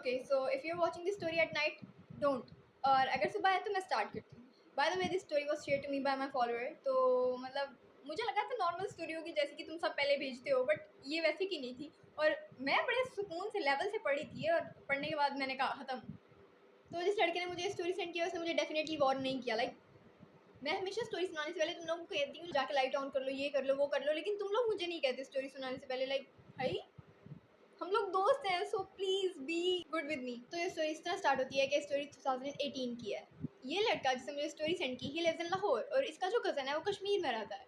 Okay, so if you are watching this story at night, don't. और अगर सुबह है तो मैं स्टार्ट करती हूँ। By the way, this story was share to me by my follower. तो मतलब मुझे लगा था नॉर्मल स्टोरी होगी जैसे कि तुम सब पहले भेजते हो, बट ये वैसे की नहीं थी। और मैं बड़े सुकून से लेवल से पढ़ी थी, और पढ़ने के बाद मैंने कहा ख़त्म। तो जिस लड़के ने मुझे स्टोरी सेंड किया उसने मुझे डेफिनेटली वार्न नहीं किया। लाइक मैं हमेशा स्टोरी सुनाने से पहले तुम लोगों को कहती हूँ जाके लाइट ऑन कर लो, ये कर लो, वो कर लो, लेकिन तुम लोग मुझे नहीं कहते स्टोरी सुनाने से पहले। लाइक भाई, हम लोग दोस्त हैं, so please be good with me. तो ये स्टोरी इस तरह स्टार्ट होती है कि स्टोरी 2018 की है। ये लड़का जिसने मुझे स्टोरी सेंड की, ही लिव्स इन लाहौर, और इसका जो कज़न है वो कश्मीर में रहता है।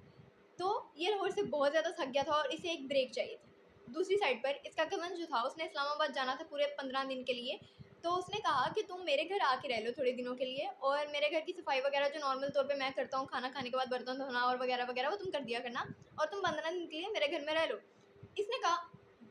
तो ये लाहौर से बहुत ज़्यादा थक गया था और इसे एक ब्रेक चाहिए थी। दूसरी साइड पर इसका कज़न जो था उसने इस्लामाबाद जाना था पूरे 15 दिन के लिए। तो उसने कहा कि तुम मेरे घर आके रह लो थोड़े दिनों के लिए, और मेरे घर की सफाई वगैरह जो नॉर्मल तौर पे मैं करता हूँ, खाना खाने के बाद बर्तन धोना और वगैरह वगैरह, वो तुम कर दिया करना, और तुम 15 दिन के लिए मेरे घर में रह लो। इसने कहा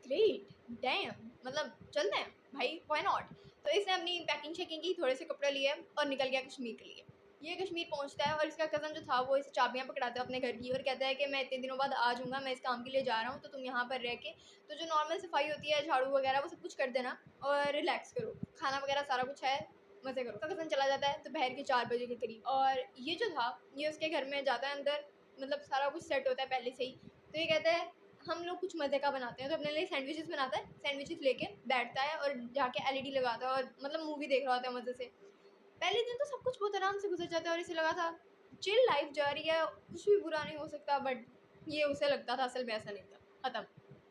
ग्रेट, डैम, मतलब चलते हैं भाई, व्हाई नॉट। तो इसने अपनी पैकिंग शैकिंग की, थोड़े से कपड़े लिए और निकल गया कश्मीर के लिए। ये कश्मीर पहुंचता है और इसका कज़न जो था वो इसे चाबियां पकड़ाता है अपने घर की, और कहता है कि मैं इतने दिनों बाद आ जाऊँगा, मैं इस काम के लिए जा रहा हूँ, तो तुम यहाँ पर रह के तो जो नॉर्मल सफाई होती है, झाड़ू वगैरह, वो सब कुछ कर देना और रिलैक्स करो, खाना वगैरह सारा कुछ है, मज़े करो। उसका कज़न चला जाता है दोपहर के 4 बजे के करीब, और ये जो था ये उसके घर में जाता है अंदर, मतलब सारा कुछ सेट होता है पहले से ही। तो ये कहता है हम लोग कुछ मज़े का बनाते हैं, तो अपने लिए सैंडविचेस बनाता है, सैंडविचेस लेके बैठता है और जाके एलईडी लगाता है और मतलब मूवी देख रहा होता है मज़े से। पहले दिन तो सब कुछ बहुत आराम से गुजर जाता है और इसे लगा था चिल लाइफ जा रही है, कुछ भी बुरा नहीं हो सकता, बट ये उसे लगता था असल में ऐसा नहीं था। ख़त्म।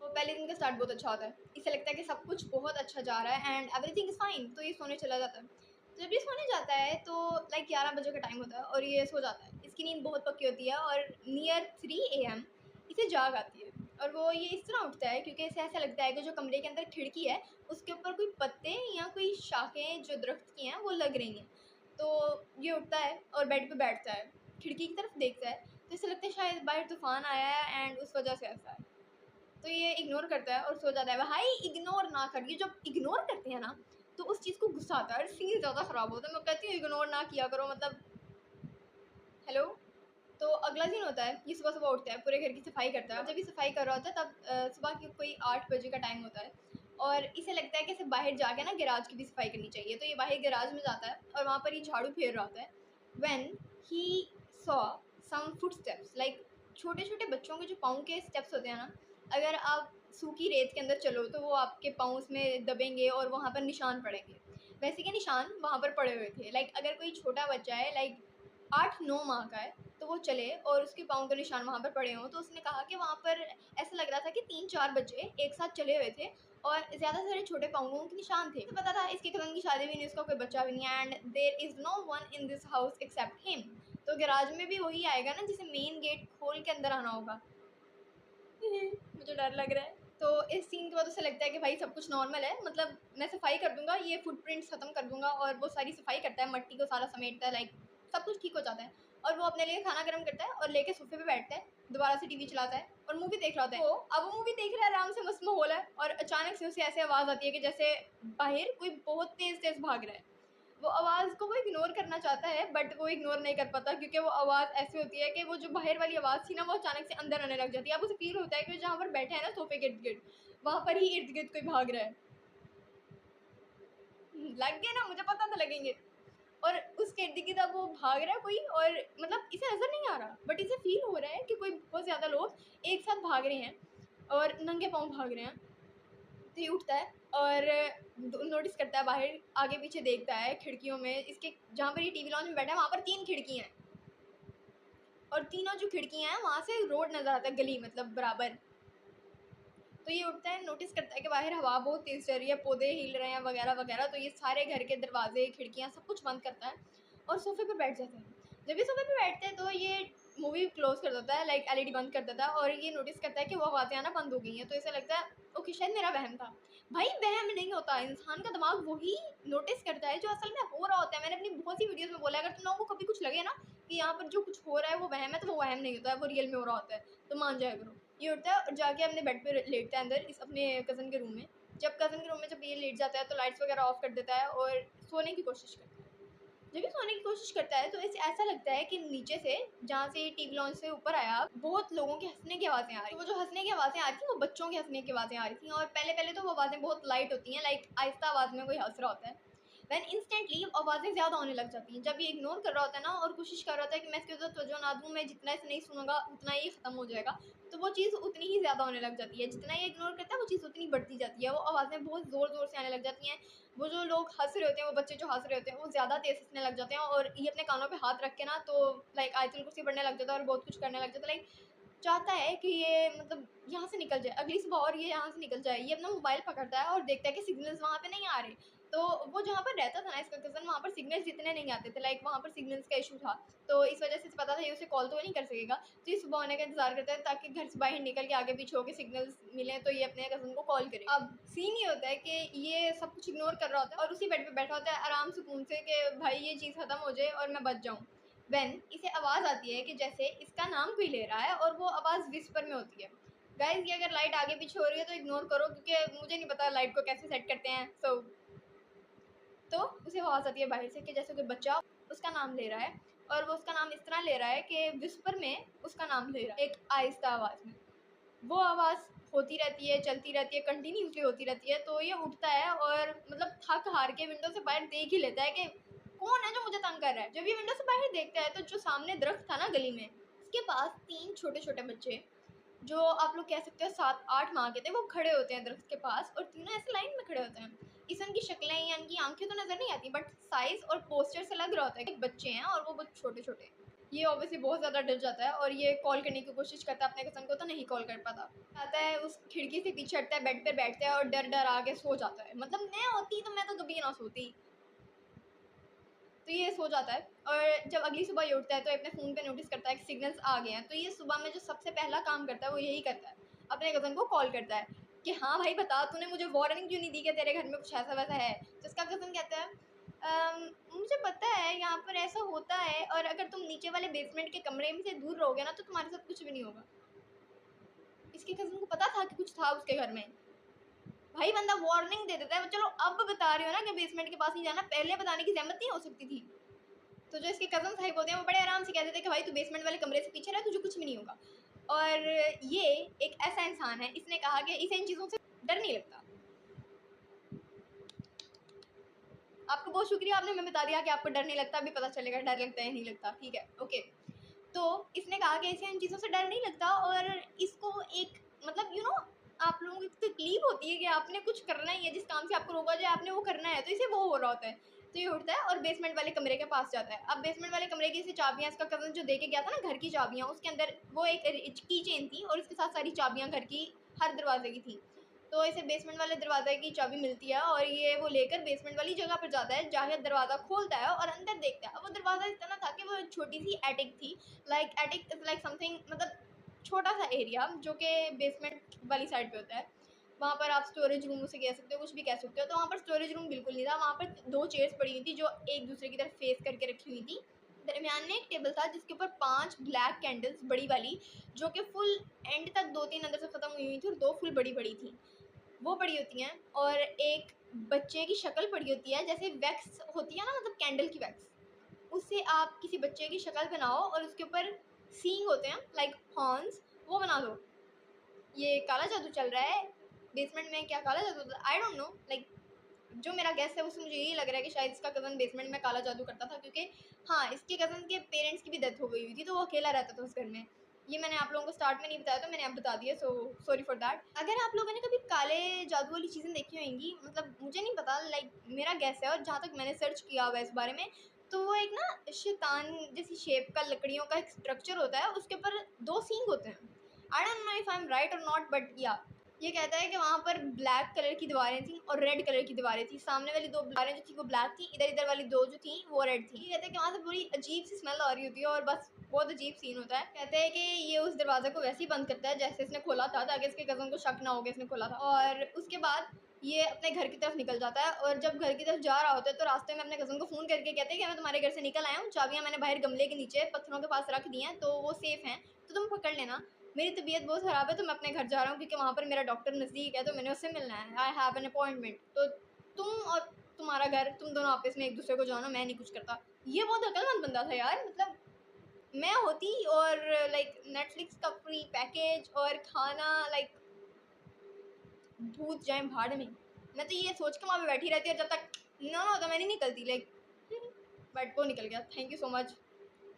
तो पहले दिन का स्टार्ट बहुत अच्छा होता है, इसे लगता है कि सब कुछ बहुत अच्छा जा रहा है एंड एवरीथिंग इज़ फाइन, तो ये सोने चला जाता है। तो जब ये सोने जाता है तो लाइक 11 बजे का टाइम होता है और ये सो जाता है। इसकी नींद बहुत पक्की होती है और नियर 3 AM इसे जाग आती है, और वो ये इस तरह उठता है क्योंकि इसे ऐसा लगता है कि जो कमरे के अंदर खिड़की है उसके ऊपर कोई पत्ते या कोई शाखें जो दरख्त की हैं वो लग रही हैं। तो ये उठता है और बेड पे बैठता है, खिड़की की तरफ देखता है, तो इसे लगता है शायद बाहर तूफान आया है एंड उस वजह से ऐसा है। तो ये इग्नोर करता है और सो जाता है। भाई इग्नोर ना करिए, जब इग्नोर करते हैं ना तो उस चीज़ को गुस्सा आता है और सीन ज़्यादा ख़राब होता है। मैं कहती हूँ इग्नोर ना किया करो, मतलब हेलो। तो अगला दिन होता है, ये सुबह सुबह उठता है, पूरे घर की सफाई करता है। जब ये सफाई कर रहा होता है तब सुबह की कोई 8 बजे का टाइम होता है, और इसे लगता है कि इसे बाहर जाके ना गैराज की भी सफाई करनी चाहिए। तो ये बाहर गैराज में जाता है और वहाँ पर ये झाड़ू फेर रहा होता है when he saw some footsteps, like छोटे छोटे बच्चों के जो पाँव के स्टेप्स होते हैं ना, अगर आप सूखी रेत के अंदर चलो तो वो आपके पाँव उसमें दबेंगे और वहाँ पर निशान पड़ेंगे। वैसे के निशान वहाँ पर पड़े हुए थे। लाइक अगर कोई छोटा बच्चा है, लाइक 8-9 माह का है, तो वो चले और उसके पाँव के निशान वहाँ पर पड़े हों, तो उसने कहा कि वहाँ पर ऐसा लग रहा था कि 3-4 बच्चे एक साथ चले हुए थे और ज़्यादा सारे छोटे पाँवों के निशान थे। तो पता था इसके कज़न की शादी भी नहीं, उसका कोई बच्चा भी नहीं है, and there is no one in this house except him. तो गैराज में भी वही आएगा ना जिसे मेन गेट खोल के अंदर आना होगा। मुझे डर लग रहा है। तो इस सीन के बाद उसे लगता है कि भाई सब कुछ नॉर्मल है, मतलब मैं सफाई कर दूंगा, ये फुटप्रिंट्स खत्म कर दूंगा, और वो सारी सफाई करता है, मट्टी को सारा समेटता है, लाइक सब कुछ ठीक हो जाता है। और वो अपने लिए खाना गर्म करता है और लेके सोफे पे बैठता है, दोबारा से टीवी चलाता है और मूवी देख रहा होता है। तो अब वो मूवी देख रहा है आराम से, मस्त माहौल है, और अचानक से उसे ऐसे आवाज़ आती है कि जैसे बाहर कोई बहुत तेज़ तेज़ भाग रहा है। वो आवाज़ को वो इग्नोर करना चाहता है, बट वो इग्नोर नहीं कर पाता क्योंकि वो आवाज़ ऐसी होती है कि वो जो बाहर वाली आवाज़ थी ना वो अचानक से अंदर आने लग जाती है। अब उसे फील होता है कि जहाँ पर बैठा है ना सोफे के इर्द गिर्द, वहाँ पर ही इर्द गिर्द कोई भाग रहा है। लग गए ना, मुझे पता था लगेंगे। और उसके इर्द गिर्द अब वो भाग रहा है कोई, और मतलब इसे नज़र नहीं आ रहा बट इसे फील हो रहा है कि कोई बहुत ज़्यादा लोग एक साथ भाग रहे हैं और नंगे पाँव भाग रहे हैं। तो ये उठता है और नोटिस करता है, बाहर आगे पीछे देखता है खिड़कियों में, इसके जहाँ पर ये टीवी लॉन्च में बैठा है वहाँ पर 3 खिड़कियाँ हैं, और तीनों जो खिड़कियाँ हैं वहाँ से रोड नज़र आता है, गली मतलब बराबर। तो ये उठता है, नोटिस करता है कि बाहर हवा बहुत तेज़ चल रही है, पौधे हिल रहे हैं वगैरह वगैरह। तो ये सारे घर के दरवाजे खिड़कियाँ सब कुछ बंद करता है और सोफे पे बैठ जाता है। जब ये सोफे पे बैठते हैं तो ये मूवी क्लोज कर देता है, लाइक एलईडी बंद कर देता है, और ये नोटिस करता है कि वो आवाज़ें आना बंद हो गई हैं। तो इसे लगता है ओके शायद मेरा वहम था। भाई वहम नहीं होता, इंसान का दिमाग वही नोटिस करता है जो असल में हो रहा होता है। मैंने अपनी बहुत सी वीडियोज़ में बोला है, अगर तुम लोगों को कभी कुछ लगे ना कि यहाँ पर जो कुछ हो रहा है वो वहम है, तो वो वहम नहीं होता है, वो रियल में हो रहा होता है, तो मान जाया करो। ये उठता है और जाके अपने बेड पे लेटता है अंदर, इस अपने कज़न के रूम में। जब कज़न के रूम में जब ये लेट जाता है तो लाइट्स वगैरह ऑफ कर देता है और सोने की कोशिश करता है। जब ये सोने की कोशिश करता है तो इसे ऐसा लगता है कि नीचे से, जहाँ से टीवी लॉन्च से ऊपर आया, बहुत लोगों के हंसने की आवाज़ें आ रही। तो वो जो हंसने की आवाज़ें आ रही थी वो बच्चों के हंसने की आवाज़ें आ रही थी, और पहले पहले तो वो आवाज़ें बहुत लाइट होती हैं, लाइक आहिस्ता आवाज़ में कोई हंस रहा होता है। वैन इंस्टेंटली आवाज़ें ज़्यादा होने लग जाती हैं। जब ये इग्नोर कर रहा होता है ना और कोशिश कर रहा होता है कि मैं इसके ऊपर तवज्जो ना दूँ, मैं जितना इसे नहीं सुनूंगा उतना ही ख़त्म हो जाएगा, तो वो चीज़ उतनी ही ज़्यादा होने लग जाती है। जितना ये इग्नोर करता है वो चीज़ उतनी बढ़ती जाती है, वो आवाज़ें बहुत ज़ोर ज़ोर से आने लग जाती हैं। वो जो लोग हंस रहे होते हैं, वो बच्चे जो हंस रहे होते हैं, वो ज़्यादा तेज़ हंसने लग जाते हैं, और ये अपने कानों पे हाथ रख के ना तो लाइक आयतुल कुर्सी पढ़ने लग जाता है और बहुत कुछ करने लग जाता है। लाइक चाहता है कि ये मतलब यहाँ से निकल जाए, अगली सुबह और ये यहाँ से निकल जाए। ये अपना मोबाइल पकड़ता है और देखता है कि सिग्नल्स वहाँ पे नहीं आ रहे। तो वो जहाँ पर रहता था ना इसका कज़न, वहाँ पर सिग्नल्स इतने नहीं आते थे, लाइक वहाँ पर सिग्नल्स का इशू था। तो इस वजह से इसे पता था ये उसे कॉल तो नहीं कर सकेगा, तो ये सुबह होने का इंतज़ार करता है ताकि घर से बाहर निकल के आगे पीछे होके सिग्नल्स मिलें तो ये अपने कज़न को कॉल करे। अब सीन ये होता है कि ये सब कुछ इग्नोर कर रहा होता है और उसी बेड पे बैठा होता है आराम सुकून से कि भाई ये चीज़ ख़त्म हो जाए और मैं बच जाऊँ। व्हेन इसे आवाज़ आती है कि जैसे इसका नाम कोई ले रहा है, और वो आवाज़ विस्पर में होती है। गाइस ये अगर लाइट आगे पीछे हो रही है तो इग्नोर करो, क्योंकि मुझे नहीं पता लाइट को कैसे सेट करते हैं। तो उसे आवाज़ आती है बाहर से कि जैसे कोई बच्चा उसका नाम ले रहा है, और वो उसका नाम इस तरह ले रहा है कि विस्पर में उसका नाम ले रहा है, एक आहिस्ता आवाज़ में। वो आवाज़ होती रहती है, चलती रहती है, कंटिन्यूसली होती रहती है। तो ये उठता है और मतलब थक हार के विंडो से बाहर देख ही लेता है कि कौन है जो मुझे तंग कर रहा है। जब ये विंडो से बाहर देखता है तो जो सामने दरख्त था ना गली में, उसके पास 3 छोटे-छोटे बच्चे, जो आप लोग कह सकते हो 7-8 माह के थे, वो खड़े होते हैं दरख्त के पास, और तीनों ऐसे लाइन में खड़े होते हैं। इस इनकी शक्लें या इनकी आंखें तो नज़र नहीं आती, बट साइज़ और पोस्चर से लग रहा होता है कि बच्चे हैं और वो बहुत छोटे-छोटे। ये ऑब्वियसली बहुत ज़्यादा डर जाता है और ये कॉल करने की कोशिश करता है अपने कज़न को, तो नहीं कॉल कर पाता। आता है उस खिड़की से पीछे हटता है, बेड पे बैठता है और डर-डर आके सो जाता है। मतलब मैं होती तो मैं तो कभी ना सोती। तो ये सो जाता है, और जब अगली सुबह ये उठता है तो अपने फ़ोन पे नोटिस करता है कि सिग्नल्स आ गए हैं। तो ये सुबह में जो सबसे पहला काम करता है वो यही करता है, अपने कज़न को कॉल करता है कि हाँ भाई बता, तूने मुझे वार्निंग क्यों नहीं दी कि तेरे घर में कुछ ऐसा-वैसा है? तो इसका कज़न कहता है मुझे पता है यहाँ पर ऐसा होता है, और अगर तुम नीचे वाले बेसमेंट के कमरे में से दूर रहोगे ना तो तुम्हारे साथ कुछ भी नहीं होगा। इसके कज़न को पता था कि कुछ था उसके घर में। भाई बंदा वार्निंग दे देता है, चलो अब बता रहे हो ना कि बेसमेंट के पास नहीं जाना, पहले बताने की ज़हमत नहीं हो सकती थी? तो जो इसके कज़न साहिब होते हैं वो बड़े आराम से कह देते हैं कि भाई तू बेसमेंट वाले कमरे से पीछे रह, तुझे कुछ भी नहीं होगा। और ये एक ऐसा इंसान है, इसने कहा कि इसे इन चीज़ों से डर नहीं लगता। आपका बहुत शुक्रिया, आपने हमें बता दिया कि आपको डर नहीं लगता, अभी पता चलेगा डर लगता है या नहीं लगता। ठीक है, ओके। तो इसने कहा कि इसे इन चीज़ों से डर नहीं लगता, और इसको एक मतलब आप लोगों को तकलीफ होती है कि आपने कुछ करना ही है, जिस काम से आपको रोका जाए आपने वो करना है, तो इसे वो हो रहा होता है। तो ये उठता है और बेसमेंट वाले कमरे के पास जाता है। अब बेसमेंट वाले कमरे की इसे चाबियाँ, इसका कज़न जो दे के गया था ना घर की चाबियाँ, उसके अंदर वो एक की चेन थी और उसके साथ सारी चाबियाँ घर की हर दरवाजे की थी। तो इसे बेसमेंट वाले दरवाजे की चाबी मिलती है और ये वो लेकर बेसमेंट वाली जगह पर जाता है, जाकर दरवाज़ा खोलता है और अंदर देखता है। वो दरवाज़ा इस तरह था कि वो एक छोटी सी एटिक थी, like attic is like something, मतलब छोटा सा एरिया जो कि बेसमेंट वाली साइड पे होता है। वहाँ पर आप स्टोरेज रूम उसे कह सकते हो, कुछ भी कह सकते हो। तो वहाँ पर स्टोरेज रूम बिल्कुल नहीं था, वहाँ पर 2 चेयर्स पड़ी हुई थी जो एक दूसरे की तरफ फेस करके रखी हुई थी। दरमियान में एक टेबल था जिसके ऊपर 5 ब्लैक कैंडल्स बड़ी वाली, जो कि फुल एंड तक 2-3 अंदर से ख़त्म हुई हुई थी और 2 फुल बड़ी-बड़ी थी, वो पड़ी होती हैं। और एक बच्चे की शक्ल पड़ी होती है, जैसे वैक्स होती है ना, मतलब कैंडल की वैक्स, उससे आप किसी बच्चे की शक्ल बनाओ और उसके ऊपर सींग होते हैं लाइक हॉर्न्स, वो बना दो। ये काला जादू चल रहा है बेसमेंट में, क्या काला जादू? आई डोंट नो, लाइक जो मेरा गेस है उससे मुझे यही लग रहा है कि शायद इसका कज़न बेसमेंट में काला जादू करता था, क्योंकि हाँ, इसके कज़न के पेरेंट्स की भी डेथ हो गई हुई थी, तो वो अकेला रहता था उस घर में। ये मैंने आप लोगों को स्टार्ट में नहीं बताया, तो मैंने अब बता दिया, सो सॉरी फॉर दैट। अगर आप लोगों ने कभी काले जादू वाली चीज़ें देखी होंगी, मतलब मुझे नहीं पता, लाइक मेरा गेस है और जहाँ तक मैंने सर्च किया हुआ है इस बारे में, तो वो एक ना शैतान जैसी शेप का लकड़ियों का एक स्ट्रक्चर होता है, उसके ऊपर 2 सींग होते हैं। I don't know if I am right और नॉट, बट या ये कहता है कि वहाँ पर ब्लैक कलर की दीवारें थी और रेड कलर की दीवारें थी। सामने वाली 2 दीवारें जो थी वो ब्लैक थी, इधर-इधर वाली 2 जो थी वो रेड थी। ये कहते हैं कि वहाँ से बड़ी अजीब सी स्मेल आ रही होती है और बस बहुत अजीब सीन होता है। कहते हैं कि ये उस दरवाज़े को वैसे ही बंद करता है जैसे इसने खोला था, ताकि इसके कज़न को शक ना हो कि इसने खोला था। और उसके बाद ये अपने घर की तरफ निकल जाता है, और जब घर की तरफ जा रहा होता है तो रास्ते में अपने कज़न को फ़ोन करके कहते हैं कि मैं तुम्हारे घर से निकल आया हूँ, चाबियाँ मैंने बाहर गमले के नीचे पत्थरों के पास रख दी हैं, तो वो सेफ़ हैं, तो तुम पकड़ लेना। मेरी तबीयत बहुत ख़राब है तो मैं अपने घर जा रहा हूँ, क्योंकि वहाँ पर मेरा डॉक्टर नज़दीक है, तो मैंने उससे मिलना है, आई हैव एन अपॉइंटमेंट। तो तुम और तुम्हारा तुम्हारा घर, तुम दोनों आपस में एक दूसरे को जानो, मैं नहीं कुछ करता। ये बहुत अक्लमंद बंदा था यार। मतलब मैं होती और लाइक नेटफ्लिक्स का फ्री पैकेज और खाना, लाइक भूत जाए भाड़ में। मैं तो ये सोच के वहाँ पे बैठी रहती और जब तक ना होता मैं नहीं निकलती, लाइक बट वो निकल गया। Thank you so much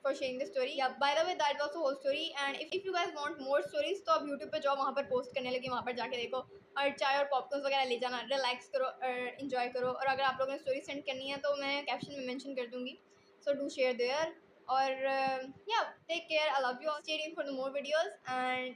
for sharing the story. Yeah, by the way, that was the whole story. And if you guys want more stories, तो आप YouTube पे जाओ, वहाँ पर पोस्ट करने लगी, वहाँ पर जाके देखो और चाय और पॉपकॉर्न वगैरह ले जाना, रिलैक्स करो और इन्जॉय करो। और अगर आप लोगों ने स्टोरी सेंड करनी है तो मैं कैप्शन में मेंशन कर दूँगी, सो डू शेयर देयर। और या take care, I love you, stay tuned for the more videos and